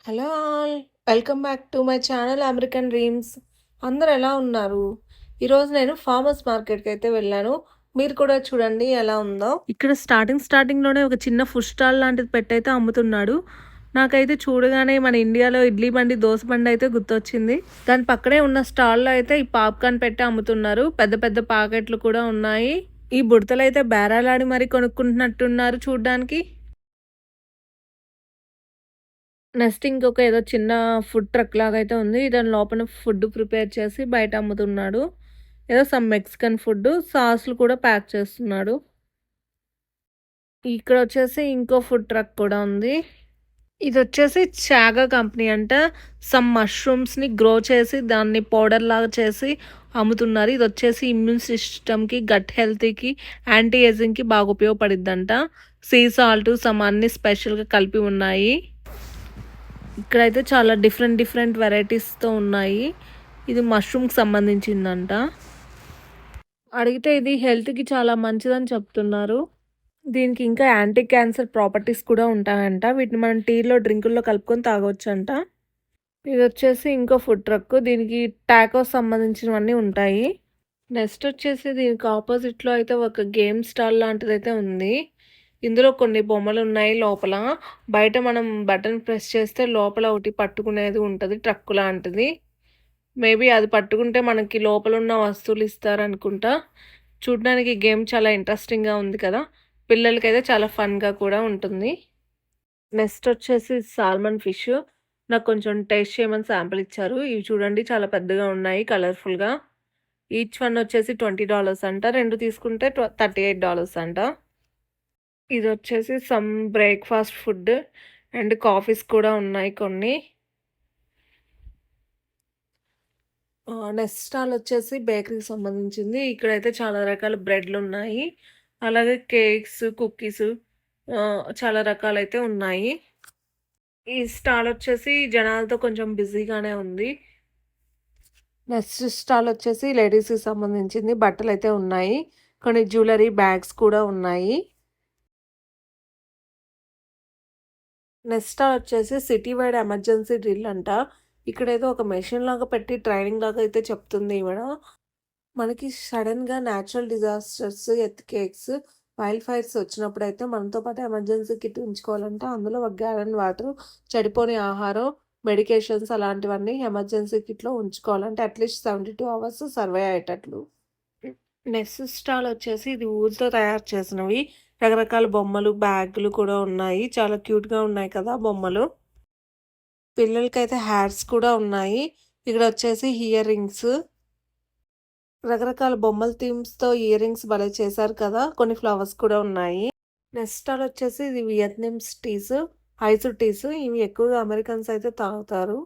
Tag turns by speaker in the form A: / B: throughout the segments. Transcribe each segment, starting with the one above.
A: Hello all! Welcome back to my channel American dreams. అందరూ ఎలా ఉన్నారు? ఈరోజు నేను ఫార్మర్స్ మార్కెట్‌కైతే వెళ్ళాను. మీరు కూడా చూడండి ఎలా ఉందో. ఇక్కడ స్టార్టింగ్‌లోనే ఒక చిన్న ఫుడ్ స్టాల్ లాంటిది పెట్టయితే అమ్ముతున్నాడు. నాకైతే చూడగానే మన ఇండియాలో ఇడ్లీ బండి, దోస బండి అయితే గుర్తొచ్చింది. దాని పక్కనే ఉన్న స్టాల్‌లో అయితే ఈ పాప్‌కార్న్ పెట్టి అమ్ముతున్నారు. పెద్ద పెద్ద ప్యాకెట్లు కూడా ఉన్నాయి. ఈ బుడతలైతే బేరాలాడి మరి కొనుక్కుంటున్నట్టున్నారు చూడ్డానికి. నెక్స్ట్ ఇంకొక ఏదో చిన్న ఫుడ్ ట్రక్ లాగా అయితే ఉంది. దాని లోపల ఫుడ్ ప్రిపేర్ చేసి బయట అమ్ముతున్నాడు. ఏదో సమ్ మెక్సికన్ ఫుడ్. సాస్‌లు కూడా ప్యాక్ చేస్తున్నాడు. ఇక్కడొచ్చేసి ఇంకో ఫుడ్ ట్రక్ కూడా ఉంది. ఇదొచ్చేసి చాగా కంపెనీ అంట. సమ్ మష్రూమ్స్‌ని గ్రో చేసి దాన్ని పౌడర్ లాగా చేసి అమ్ముతున్నారు. ఇదొచ్చేసి ఇమ్యూన్ సిస్టమ్‌కి, గట్ హెల్త్‌కి, యాంటీ ఏజింగ్‌కి బాగా ఉపయోగపడిద్దంట. సీ సాల్ట్ సమ్ అన్నీ స్పెషల్‌గా కలిపి ఉన్నాయి. ఇక్కడైతే చాలా డిఫరెంట్ వెరైటీస్‌తో ఉన్నాయి. ఇది మష్రూమ్‌కి సంబంధించిందంట. అడిగితే ఇది హెల్త్‌కి చాలా మంచిదని చెప్తున్నారు. దీనికి ఇంకా యాంటీ క్యాన్సర్ ప్రాపర్టీస్ కూడా ఉంటాయంట. వీటిని మనం టీలో, డ్రింకుల్లో కలుపుకొని తాగొచ్చంట. ఇదొచ్చేసి ఇంకో ఫుడ్ ట్రక్. దీనికి టాకోస్ సంబంధించినవన్నీ ఉంటాయి. నెక్స్ట్ వచ్చేసి దీనికి ఆపోజిట్‌లో అయితే ఒక గేమ్ స్టాల్ లాంటిదైతే ఉంది. ఇందులో కొన్ని బొమ్మలున్నాయి లోపల. బయట మనం బటన్ ప్రెస్ చేస్తే లోపల ఒకటి పట్టుకునేది ఉంటది. ట్రక్ లాంటిది. మేబీ అది పట్టుకుంటే మనకి లోపలున్న వస్తువులు ఇస్తారనుకుంటా. చూడ్డానికి గేమ్ చాలా ఇంట్రెస్టింగ్‌గా ఉంది కదా! పిల్లలకైతే చాలా ఫన్‌గా కూడా ఉంటుంది. నెక్స్ట్ వచ్చేసి సాల్మన్ ఫిష్. నాకు కొంచెం టేస్ట్ చేయమని శాంపిల్ ఇచ్చారు. ఇవి చూడండి చాలా పెద్దగా ఉన్నాయి కలర్‌ఫుల్‌గా. ఈచ్ వన్ వచ్చేసి $20 అంట. 2 తీసుకుంటే $38 అంట. ఇదొచ్చేసి some breakfast food and coffees కూడా ఉన్నాయి కొన్ని. నెక్స్ట్ స్టాల్ వచ్చేసి బేకరీకి సంబంధించింది. ఇక్కడైతే చాలా రకాల బ్రెడ్‌లున్నాయి. అలాగే కేక్స్, కుకీస్ చాలా రకాలైతే ఉన్నాయి. ఈ స్టాల్ వచ్చేసి జనాలతో కొంచెం బిజీగానే ఉంది. నెక్స్ట్ స్టాల్ వచ్చేసి లేడీస్‌కి సంబంధించింది. బట్టలైతే ఉన్నాయి. కొన్ని జ్యువెలరీ బ్యాగ్స్ కూడా ఉన్నాయి. నెక్స్ట్ స్టాల్ వచ్చేసి సిటీ వైడ్ ఎమర్జెన్సీ డ్రిల్ అంట. ఇక్కడేదో ఒక మెషిన్ లాగా పెట్టి ట్రైనింగ్ లాగా అయితే చెప్తుంది ఈవిడ. మనకి సడన్‌గా natural disasters, earthquakes, wild fires వచ్చినప్పుడైతే మనతో పాటు ఎమర్జెన్సీ కిట్ ఉంచుకోవాలంట. అందులో ఒక గ్యాలన్ వాటరు, చెడిపోని ఆహారం, మెడికేషన్స్ అలాంటివన్నీ ఎమర్జెన్సీ కిట్‌లో ఉంచుకోవాలంటే అట్‌లీస్ట్ 72 అవర్స్ సర్వైవ్ అయ్యేటట్లు. నెక్స్ట్ స్టాల్ వచ్చేసి ఇది ఊలుతో తయారు చేసినవి. రకరకాల బొమ్మలు, బ్యాగులు కూడా ఉన్నాయి. చాలా క్యూట్‌గా ఉన్నాయి కదా బొమ్మలు. పిల్లలకైతే హ్యాట్స్ కూడా ఉన్నాయి. ఇక్కడ వచ్చేసి ఇయర్ రింగ్స్. రకరకాల బొమ్మల థీమ్స్‌తో ఇయర్ రింగ్స్ భలే చేశారు కదా! కొన్ని ఫ్లవర్స్ కూడా ఉన్నాయి. నెక్స్ట్ స్టాల్ వచ్చేసి ఇది వియత్నామ్స్ టీస్, ఐస్ టీస్. ఇవి ఎక్కువగా అమెరికన్స్ అయితే తాగుతారు.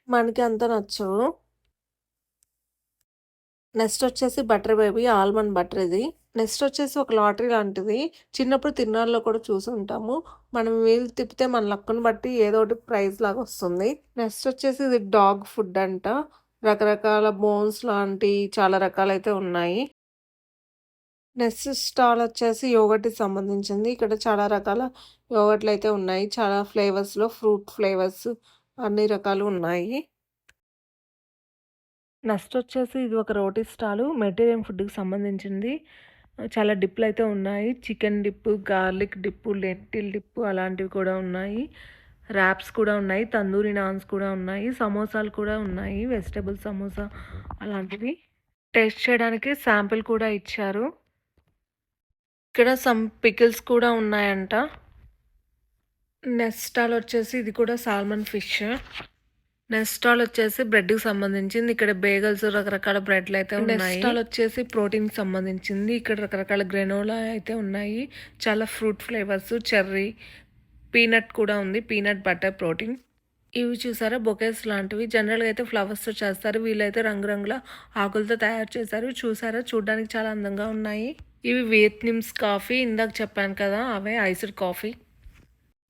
A: మనకి అంత నచ్చవు. నెక్స్ట్ వచ్చేసి బటర్ బేబీ ఆల్మండ్ బటర్ ఇది. నెక్స్ట్ వచ్చేసి ఒక లాటరీ లాంటిది. చిన్నప్పుడు తిరునాళ్ళలో కూడా చూసుంటాము. మనం వీలు తిప్పితే మన లక్కును బట్టి ఏదో ఒకటి ప్రైజ్ లాగా వస్తుంది. నెక్స్ట్ వచ్చేసి ఇది డాగ్ ఫుడ్ అంట. రకరకాల బోన్స్ లాంటి చాలా రకాలైతే ఉన్నాయి. నెక్స్ట్ స్టాల్ వచ్చేసి యోగర్ట్‌కి సంబంధించింది. ఇక్కడ చాలా రకాల యోగర్ట్‌లయితే ఉన్నాయి. చాలా ఫ్లేవర్స్‌లో ఫ్రూట్ ఫ్లేవర్స్ అన్ని రకాలు ఉన్నాయి. నెక్స్ట్ వచ్చేసి ఇది ఒక రోటీ స్టాలు. మెటీరియల్ ఫుడ్‌కి సంబంధించింది. చాలా డిప్పులయితే ఉన్నాయి. చికెన్ డిప్పు, గార్లిక్ డిప్పు, లెంటిల్ డిప్పు అలాంటివి కూడా ఉన్నాయి. ర్యాప్స్ కూడా ఉన్నాయి. తందూరి నాన్స్ కూడా ఉన్నాయి. సమోసాలు కూడా ఉన్నాయి. వెజిటబుల్ సమోసా అలాంటివి. టేస్ట్ చేయడానికి శాంపిల్ కూడా ఇచ్చారు. ఇక్కడ సమ్ పికిల్స్ కూడా ఉన్నాయంట. నెక్స్ట్ స్టాల్ వచ్చేసి ఇది కూడా సాల్మన్ ఫిష్. నెక్స్ట్ స్టాల్ వచ్చేసి బ్రెడ్‌కి సంబంధించింది. ఇక్కడ బేగల్స్ రకరకాల బ్రెడ్‌లయితే ఉన్నాయి. నెక్స్ట్ స్టాల్ వచ్చేసి ప్రోటీన్‌కి సంబంధించింది. ఇక్కడ రకరకాల గ్రెనోలా అయితే ఉన్నాయి. చాలా ఫ్రూట్ ఫ్లేవర్స్, చెర్రీ, పీనట్ కూడా ఉంది. Peanut butter protein. ఇవి చూసారా బొకేస్ లాంటివి. జనరల్‌గా అయితే ఫ్లవర్స్‌తో చేస్తారు. వీళ్ళైతే రంగురంగుల ఆకులతో తయారు చేశారు. చూసారా చూడ్డానికి చాలా అందంగా ఉన్నాయి. ఇవి వియత్నామ్స్ కాఫీ. ఇందాక చెప్పాను కదా! అవే ఐస్డ్ కాఫీ.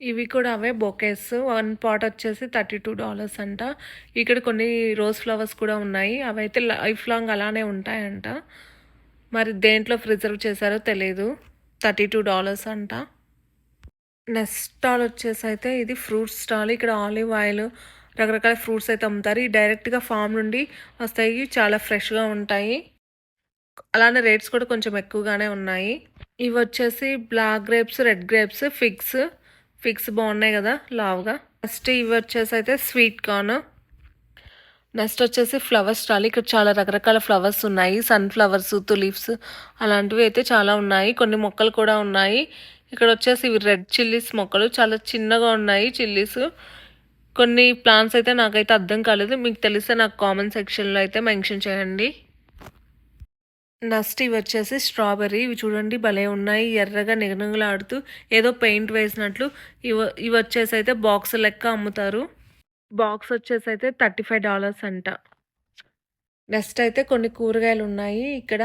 A: ఇవి కూడా అవే బొకేస్. 1 పాట్ వచ్చేసి $32 అంట. ఇక్కడ కొన్ని రోజ్ ఫ్లవర్స్ కూడా ఉన్నాయి. అవైతే లైఫ్ లాంగ్ అలానే ఉంటాయంట. మరి దేంట్లో ప్రిజర్వ్ చేశారో తెలీదు. $32 అంట. నెక్స్ట్ స్టాల్ వచ్చేసి అయితే ఇది ఫ్రూట్స్ స్టాల్. ఇక్కడ ఆలివ్ ఆయిల్, రకరకాల ఫ్రూట్స్ అయితే అమ్ముతారు. ఈ డైరెక్ట్‌గా ఫామ్ నుండి వస్తాయి. చాలా ఫ్రెష్‌గా ఉంటాయి. అలానే రేట్స్ కూడా కొంచెం ఎక్కువగానే ఉన్నాయి. ఇవి వచ్చేసి black grapes, red grapes, figs బాగున్నాయి కదా లావుగా. నెక్స్ట్ ఇవి వచ్చేసి అయితే స్వీట్ కార్న్. నెక్స్ట్ వచ్చేసి ఫ్లవర్ స్టాల్. ఇక్కడ చాలా రకరకాల ఫ్లవర్స్ ఉన్నాయి. సన్‌ఫ్లవర్స్, తులిప్స్ అలాంటివి అయితే చాలా ఉన్నాయి. కొన్ని మొక్కలు కూడా ఉన్నాయి. ఇక్కడ వచ్చేసి ఇవి రెడ్ చిల్లీస్ మొక్కలు. చాలా చిన్నగా ఉన్నాయి చిల్లీస్. కొన్ని ప్లాంట్స్ అయితే నాకైతే అర్థం కాలేదు. మీకు తెలిస్తే నాకు కామెంట్ సెక్షన్‌లో అయితే మెన్షన్ చేయండి. నెక్స్ట్ ఇవి వచ్చేసి స్ట్రాబెర్రీ. ఇవి చూడండి భలే ఉన్నాయి. ఎర్రగా నిగనిగలాడుతూ ఏదో పెయింట్ వేసినట్లు. ఇవి వచ్చేసి అయితే బాక్స్ లెక్క అమ్ముతారు. బాక్స్ వచ్చేసి అయితే $35 అంట. నెక్స్ట్ అయితే కొన్ని కూరగాయలు ఉన్నాయి ఇక్కడ.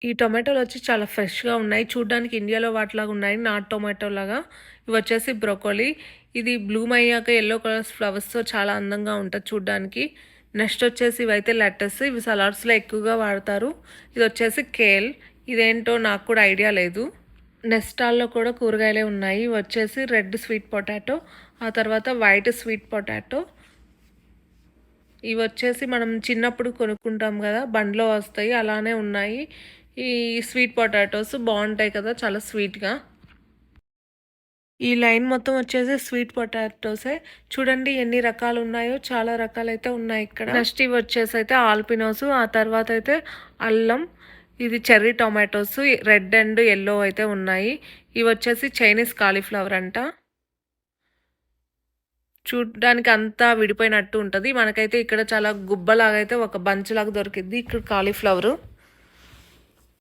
A: ఈ టొమాటోలు వచ్చి చాలా ఫ్రెష్‌గా ఉన్నాయి. చూడ్డానికి ఇండియాలో వాటిలాగా ఉన్నాయి. నాటు టొమాటో లాగా. ఇవి వచ్చేసి బ్రొకోలీ. ఇది బ్లూమ్ అయ్యాక యెల్లో కలర్ ఫ్లవర్స్‌తో చాలా అందంగా ఉంటది చూడ్డానికి. నెక్స్ట్ వచ్చేసి ఇవైతే లెటస్. ఇవి సలాడ్స్‌లో ఎక్కువగా వాడతారు. ఇది వచ్చేసి కేల్. ఇదేంటో నాకు కూడా ఐడియా లేదు. నెక్స్ట్ స్టాల్‌లో కూడా కూరగాయలే ఉన్నాయి. ఇవి వచ్చేసి రెడ్ స్వీట్ పొటాటో, ఆ తర్వాత వైట్ స్వీట్ పొటాటో. ఇవి వచ్చేసి మనం చిన్నప్పుడు కొనుక్కుంటాం కదా, బండిలో వస్తాయి అలానే ఉన్నాయి. ఈ స్వీట్ పొటాటోస్ బాగుంటాయి కదా, చాలా స్వీట్గా. ఈ లైన్ మొత్తం వచ్చేసి స్వీట్ పొటాటోసే. చూడండి ఎన్ని రకాలు ఉన్నాయో, చాలా రకాలైతే ఉన్నాయి ఇక్కడ. నెక్స్ట్ ఇవి వచ్చేసి అయితే ఆల్పినోస్, ఆ తర్వాత అయితే అల్లం. ఇది cherry tomatoes, red and yellow అయితే ఉన్నాయి. ఇవి వచ్చేసి చైనీస్ కాలీఫ్లవర్ అంట. చూడ్డానికి అంతా విడిపోయినట్టు ఉంటుంది. మనకైతే ఇక్కడ చాలా గుబ్బలాగా అయితే ఒక బంచ్ లాగా దొరికింది. ఇక్కడ కాలీఫ్లవర్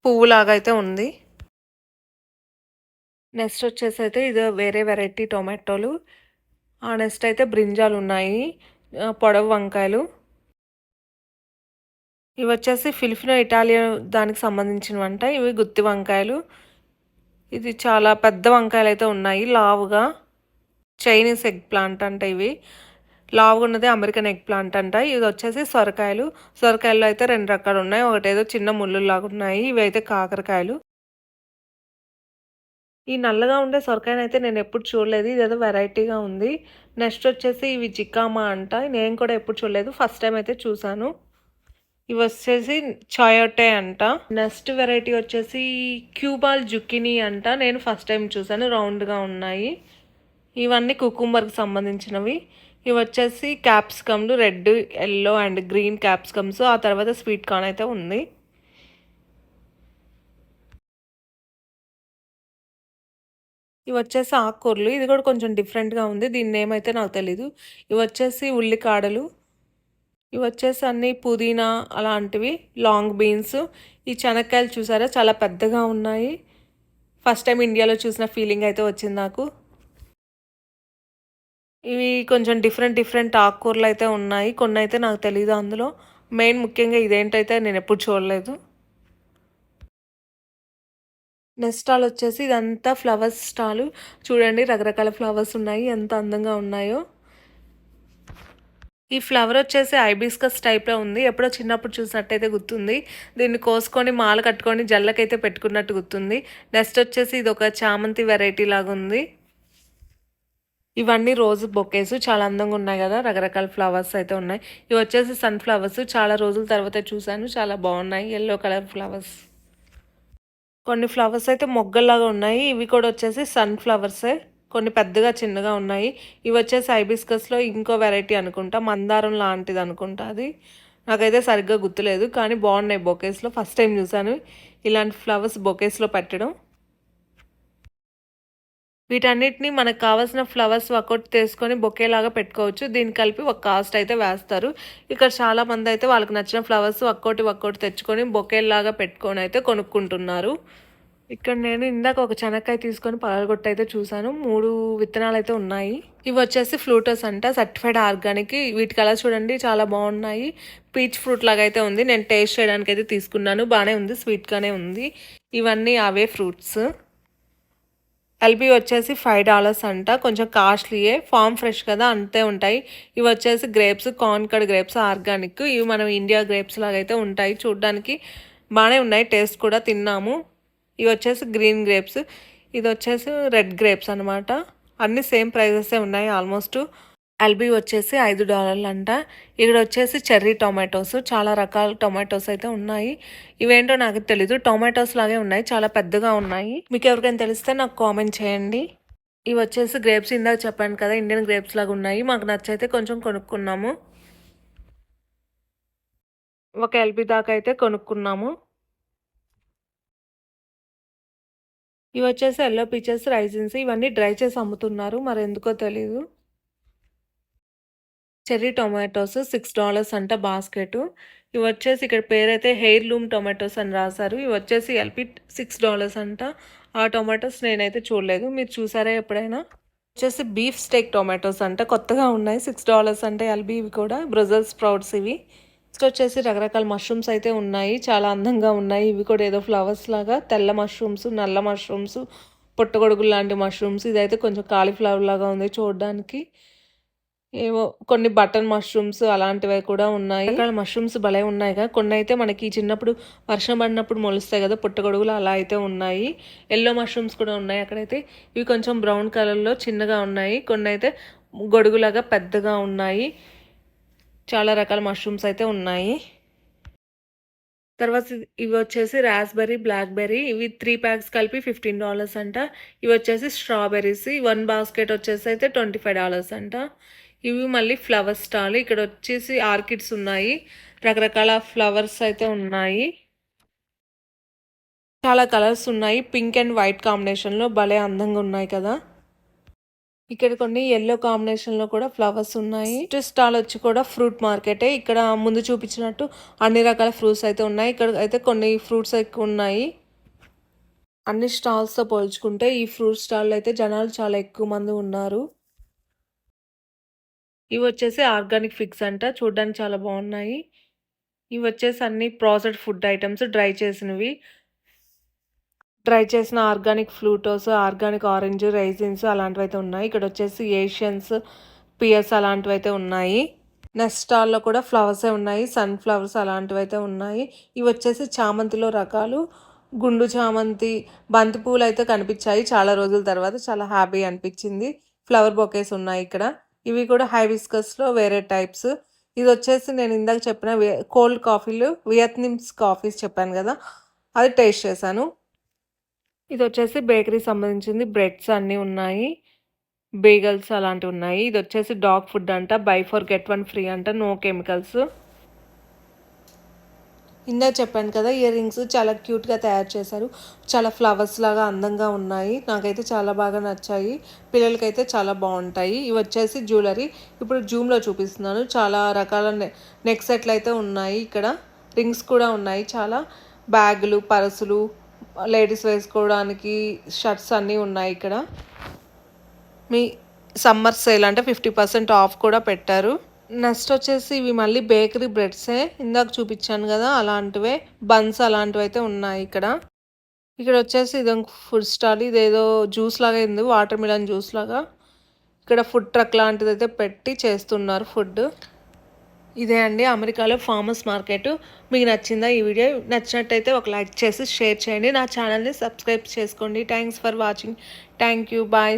A: పువ్వులాగా అయితే ఉంది. నెక్స్ట్ వచ్చేసి అయితే ఇది వేరే వెరైటీ టొమాటోలు. నెక్స్ట్ అయితే బ్రింజాలు ఉన్నాయి, పొడవు వంకాయలు. ఇవి వచ్చేసి ఫిలిపినో ఇటాలియా దానికి సంబంధించినవంట. ఇవి గుత్తి వంకాయలు. ఇది చాలా పెద్ద వంకాయలు అయితే ఉన్నాయి లావుగా. చైనీస్ ఎగ్ ప్లాంట్ అంట ఇవి. లావుగా ఉన్నది అమెరికన్ ఎగ్ ప్లాంట్ అంట. ఇది వచ్చేసి సొరకాయలు. సొరకాయల్లో అయితే 2 రకాలు ఉన్నాయి. ఒకటేదో చిన్న ముళ్ళులాగా ఉన్నాయి. ఇవి అయితే కాకరకాయలు. ఈ నల్లగా ఉండే సొరకాయనైతే నేను ఎప్పుడు చూడలేదు. ఇదేదో వెరైటీగా ఉంది. నెక్స్ట్ వచ్చేసి ఇవి జికామా అంట. నేను కూడా ఎప్పుడు చూడలేదు, ఫస్ట్ టైం అయితే చూసాను. ఇవి వచ్చేసి చాయోటే అంట. నెక్స్ట్ వెరైటీ వచ్చేసి క్యూబాల్ జుకినీ అంట. నేను ఫస్ట్ టైం చూసాను, రౌండ్గా ఉన్నాయి. ఇవన్నీ కుకుంబర్కి సంబంధించినవి. ఇవి వచ్చేసి క్యాప్సికమ్లు, red, yellow and green capsicums. ఆ తర్వాత స్వీట్ కార్న్ అయితే ఉంది. ఇవి వచ్చేసి ఆకుకూరలు. ఇది కూడా కొంచెం డిఫరెంట్గా ఉంది. దీని నేమ్ అయితే నాకు తెలీదు. ఇవి వచ్చేసి ఉల్లికాడలు. ఇవి వచ్చేసి అన్ని పుదీనా అలాంటివి. Long beans. ఈ శనక్కాయలు చూసారా చాలా పెద్దగా ఉన్నాయి. ఫస్ట్ టైం ఇండియాలో చూసిన ఫీలింగ్ అయితే వచ్చింది నాకు. ఇవి కొంచెం డిఫరెంట్ ఆకుకూరలు అయితే ఉన్నాయి. కొన్ని అయితే నాకు తెలీదు అందులో. మెయిన్ ముఖ్యంగా ఇదేంటైతే నేను ఎప్పుడు చూడలేదు. నెక్స్ట్ స్టాల్ వచ్చేసి ఇదంతా ఫ్లవర్స్ స్టాలు. చూడండి రకరకాల ఫ్లవర్స్ ఉన్నాయి, ఎంత అందంగా ఉన్నాయో. ఈ ఫ్లవర్ వచ్చేసి హైబిస్కస్ టైప్లో ఉంది. ఎప్పుడో చిన్నప్పుడు చూసినట్టయితే గుర్తుంది. దీన్ని కోసుకొని మాల కట్టుకొని జల్లకైతే పెట్టుకున్నట్టు గుర్తుంది. నెక్స్ట్ వచ్చేసి ఇది ఒక చామంతి వెరైటీ లాగా ఉంది. ఇవన్నీ రోజు బొకేస్ చాలా అందంగా ఉన్నాయి కదా, రకరకాల ఫ్లవర్స్ అయితే ఉన్నాయి. ఇవి వచ్చేసి సన్ఫ్లవర్స్. చాలా రోజుల తర్వాత చూశాను, చాలా బాగున్నాయి. Yellow colour flowers. కొన్ని ఫ్లవర్స్ అయితే మొగ్గల్లాగా ఉన్నాయి. ఇవి కూడా వచ్చేసి సన్ఫ్లవర్సే. కొన్ని పెద్దగా చిన్నగా ఉన్నాయి. ఇవి వచ్చేసి హైబిస్కస్లో ఇంకో వెరైటీ అనుకుంటా, మందారం లాంటిది అనుకుంటా. అది నాకైతే సరిగ్గా గుర్తులేదు, కానీ బాగున్నాయి బొకేస్లో. ఫస్ట్ టైం చూసాను ఇలాంటి ఫ్లవర్స్ బొకేస్లో పెట్టడం. వీటన్నిటిని మనకు కావాల్సిన ఫ్లవర్స్ ఒక్కొక్కటి తీసుకొని బొకేలాగా పెట్టుకోవచ్చు. దీన్ని కలిపి ఒక కాస్ట్ అయితే వేస్తారు. ఇక్కడ చాలామంది అయితే వాళ్ళకి నచ్చిన ఫ్లవర్స్ ఒక్కొక్కటి తెచ్చుకొని బొకేలాగా పెట్టుకొని అయితే కొనుక్కుంటున్నారు. ఇక్కడ నేను ఇందాక ఒక చెనక్కాయ తీసుకొని పగలగొట్టి అయితే చూసాను. 3 విత్తనాలు అయితే ఉన్నాయి. ఇవి వచ్చేసి ఫ్లూటస్ అంట, సర్టిఫైడ్ ఆర్గానిక్. వీటి కలర్ చూడండి చాలా బాగున్నాయి. పీచ్ ఫ్రూట్ లాగా అయితే ఉంది. నేను టేస్ట్ చేయడానికి అయితే తీసుకున్నాను, బాగానే ఉంది, స్వీట్గానే ఉంది. ఇవన్నీ అవే ఫ్రూట్స్. ఎల్బీ వచ్చేసి $5 అంట, కొంచెం కాస్ట్లీయే. ఫామ్ ఫ్రెష్ కదా, అంతే ఉంటాయి. ఇవి వచ్చేసి గ్రేప్స్, కార్న్కడ్ గ్రేప్స్ ఆర్గానిక్. ఇవి మనం ఇండియా గ్రేప్స్ లాగా అయితే ఉంటాయి. చూడడానికి బాగానే ఉన్నాయి, టేస్ట్ కూడా తిన్నాము. ఇవి వచ్చేసి గ్రీన్ గ్రేప్స్. ఇది వచ్చేసి రెడ్ గ్రేప్స్ అనమాట. అన్నీ సేమ్ ప్రైజెసే ఉన్నాయి ఆల్మోస్ట్. ఎల్బీ వచ్చేసి $5 అంట. ఇక్కడ వచ్చేసి చెర్రీ టొమాటోస్, చాలా రకాల టొమాటోస్ అయితే ఉన్నాయి. ఇవేంటో నాకు తెలీదు, టొమాటోస్ లాగే ఉన్నాయి, చాలా పెద్దగా ఉన్నాయి. మీకు ఎవరికైనా తెలిస్తే నాకు కామెంట్ చేయండి. ఇవి వచ్చేసి గ్రేప్స్, ఇందాక చెప్పాను కదా ఇండియన్ గ్రేప్స్ లాగా ఉన్నాయి. మాకు నచ్చైతే కొంచెం కొనుక్కున్నాము. ఒక ఎల్బీ దాకా అయితే కొనుక్కున్నాము. ఇవి వచ్చేసి ఎల్లో పీచెస్, రైజిన్స్, ఇవన్నీ డ్రై చేసి అమ్ముతున్నారు, మరి ఎందుకో తెలీదు. చెర్రీ టొమాటోస్ $6 అంట బాస్కెట్. ఇవి వచ్చేసి ఇక్కడ పేరైతే హెయిర్ లూమ్ టొమాటోస్ అని రాశారు. ఇవి వచ్చేసి ఎల్పి $6 అంట. ఆ టొమాటోస్ నేనైతే చూడలేదు, మీరు చూసారా ఎప్పుడైనా? వచ్చేసి బీఫ్ స్టేక్ టొమాటోస్ అంట, కొత్తగా ఉన్నాయి. $6 అంటే ఎల్బీ. ఇవి కూడా బ్రజల్ స్ప్రౌట్స్ ఇవి. నెక్స్ట్ వచ్చేసి రకరకాల మష్రూమ్స్ అయితే ఉన్నాయి, చాలా అందంగా ఉన్నాయి. ఇవి కూడా ఏదో ఫ్లవర్స్ లాగా, తెల్ల మష్రూమ్స్, నల్ల మష్రూమ్స్, పుట్టగొడుగులు లాంటి మష్రూమ్స్. ఇదైతే కొంచెం కాలీఫ్లవర్ లాగా ఉంది చూడడానికి. ఏవో కొన్ని బటన్ మష్రూమ్స్ అలాంటివి కూడా ఉన్నాయి. రకాల మష్రూమ్స్ భలే ఉన్నాయిగా. కొన్ని అయితే మనకి చిన్నప్పుడు వర్షం పడినప్పుడు మొలుస్తాయి కదా పుట్టగొడుగులు, అలా అయితే ఉన్నాయి. ఎల్లో మష్రూమ్స్ కూడా ఉన్నాయి అక్కడైతే. ఇవి కొంచెం బ్రౌన్ కలర్లో చిన్నగా ఉన్నాయి, కొన్ని అయితే గొడుగులాగా పెద్దగా ఉన్నాయి. చాలా రకాల మష్రూమ్స్ అయితే ఉన్నాయి. తర్వాత ఇవి వచ్చేసి రాస్బెర్రీ, బ్లాక్బెర్రీ. ఇవి 3 ప్యాక్స్ కలిపి $15 అంట. ఇవి వచ్చేసి స్ట్రాబెర్రీస్, 1 బాస్కెట్ వచ్చేసి అయితే $25 అంట. ఇవి మళ్ళీ ఫ్లవర్ స్టాల్. ఇక్కడ వచ్చేసి ఆర్కిడ్స్ ఉన్నాయి, రకరకాల ఫ్లవర్స్ అయితే ఉన్నాయి, చాలా కలర్స్ ఉన్నాయి. పింక్ అండ్ వైట్ కాంబినేషన్లో భలే అందంగా ఉన్నాయి కదా. ఇక్కడ కొన్ని ఎల్లో కాంబినేషన్లో కూడా ఫ్లవర్స్ ఉన్నాయి. స్టాల్ వచ్చి కూడా ఫ్రూట్ మార్కెటే. ఇక్కడ ముందు చూపించినట్టు అన్ని రకాల ఫ్రూట్స్ అయితే ఉన్నాయి. ఇక్కడ అయితే కొన్ని ఫ్రూట్స్ ఎక్కువ ఉన్నాయి. అన్ని స్టాల్స్తో పోల్చుకుంటే ఈ ఫ్రూట్ స్టాల్లో అయితే జనాలు చాలా ఎక్కువ మంది ఉన్నారు. ఇవి వచ్చేసి ఆర్గానిక్ ఫిగ్స్ అంట, చూడడానికి చాలా బాగున్నాయి. ఇవి వచ్చేసి అన్ని ప్రాసెస్డ్ ఫుడ్ ఐటమ్స్, డ్రై చేసినవి. డ్రై చేసిన ఆర్గానిక్ ఫ్లూటోస్, ఆర్గానిక్ ఆరెంజ్, రైజిన్స్ అలాంటివి అయితే ఉన్నాయి. ఇక్కడ వచ్చేసి ఏషియన్స్, పియర్స్ అలాంటివి అయితే ఉన్నాయి. నెక్స్ట్ స్టాల్లో కూడా ఫ్లవర్సే ఉన్నాయి, సన్ ఫ్లవర్స్ అలాంటివి అయితే ఉన్నాయి. ఇవి వచ్చేసి చామంతిలో రకాలు, గుండు చామంతి, బంతి పూలు అయితే కనిపించాయి చాలా రోజుల తర్వాత, చాలా హ్యాపీ అనిపించింది. ఫ్లవర్ బొకేస్ ఉన్నాయి ఇక్కడ. ఇవి కూడా హైబిస్కస్లో వేరే టైప్స్. ఇది వచ్చేసి నేను ఇందాక చెప్పిన కోల్డ్ కాఫీలు, వియత్నామ్స్ కాఫీస్ చెప్పాను కదా, అది టేస్ట్ చేశాను. ఇది వచ్చేసి బేకరీ సంబంధించింది, బ్రెడ్స్ అన్నీ ఉన్నాయి, బేగల్స్ అలాంటివి ఉన్నాయి. ఇది వచ్చేసి డాగ్ ఫుడ్ అంట, బై 4 get 1 ఫ్రీ అంట, నో కెమికల్స్. ఇందాక చెప్పాను కదా ఇయర్ రింగ్స్ చాలా క్యూట్గా తయారు చేశారు, చాలా ఫ్లవర్స్ లాగా అందంగా ఉన్నాయి. నాకైతే చాలా బాగా నచ్చాయి, పిల్లలకైతే చాలా బాగుంటాయి. ఇవి వచ్చేసి జ్యువెలరీ, ఇప్పుడు జూమ్లో చూపిస్తున్నాను. చాలా రకాల నెక్ సెట్లు అయితే ఉన్నాయి ఇక్కడ, రింగ్స్ కూడా ఉన్నాయి, చాలా బ్యాగులు, పర్సులు, లేడీస్ వేసుకోవడానికి షర్ట్స్ అన్నీ ఉన్నాయి ఇక్కడ. మీ సమ్మర్ సేల్ అంటే 50% ఆఫ్ కూడా పెట్టారు. నెక్స్ట్ వచ్చేసి ఇవి మళ్ళీ బేకరీ బ్రెడ్సే, ఇందాక చూపించాను కదా అలాంటివే, బన్స్ అలాంటివి అయితే ఉన్నాయి ఇక్కడ. ఇక్కడ వచ్చేసి ఇది ఫుడ్ స్టాల్, ఇదేదో జ్యూస్ లాగా ఉంది, వాటర్ మిలన్ జ్యూస్ లాగా. ఇక్కడ ఫుడ్ ట్రక్ లాంటిది అయితే పెట్టి చేస్తున్నారు ఫుడ్. ఇదే అండి అమెరికాలో ఫార్మర్స్ మార్కెట్. మీకు నచ్చిందా ఈ వీడియో? నచ్చినట్టయితే ఒక లైక్ చేసి షేర్ చేయండి, నా ఛానల్ని సబ్స్క్రైబ్ చేసుకోండి. Thanks for watching. Thank you, bye.